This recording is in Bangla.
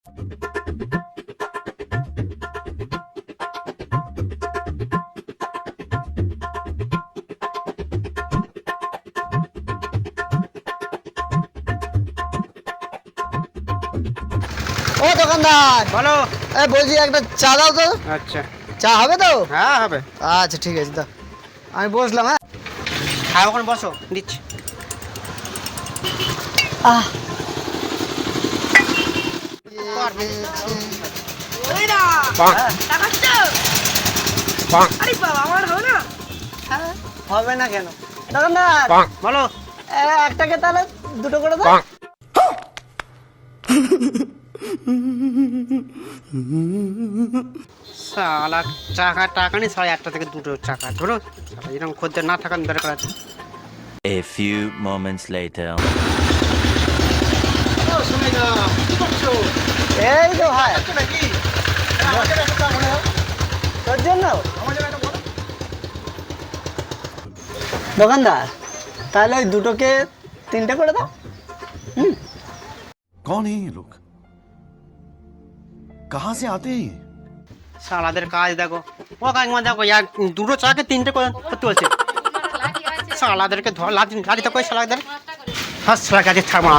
ও দোকানদার, বলো। বলছি একটা চা দাও তো। আচ্ছা, চা হবে তো? হ্যাঁ হবে। আচ্ছা ঠিক আছে, দাও। আমি বসলাম। হ্যাঁ হ্যাঁ, ওখানে বসো, দিচ্ছি। আহ হবে না কেন দোকানদার? বলো। একটাকে তাহলে দুটো করে দাও। শালা টাকা নেই, 8:30 থেকে 2টো টাকা ধরো। এরকম খদ্দের না থাকার দরকার আছে। A few moments later. এই তো ভাই, তোর জন্য। দোকানদার, তাহলে ওই দুটোকে 3টে করে দাও। कौन है ये लोग? कहां से आते हैं ये? শালাদের কাজ দেখো, ও কাকিমা দেখো, 2টো চাকে 3টে করে করতে বলছে। শালাদেরকে ধর, লাঠিতে করে শালাদের হাস শালা কাজে থামা।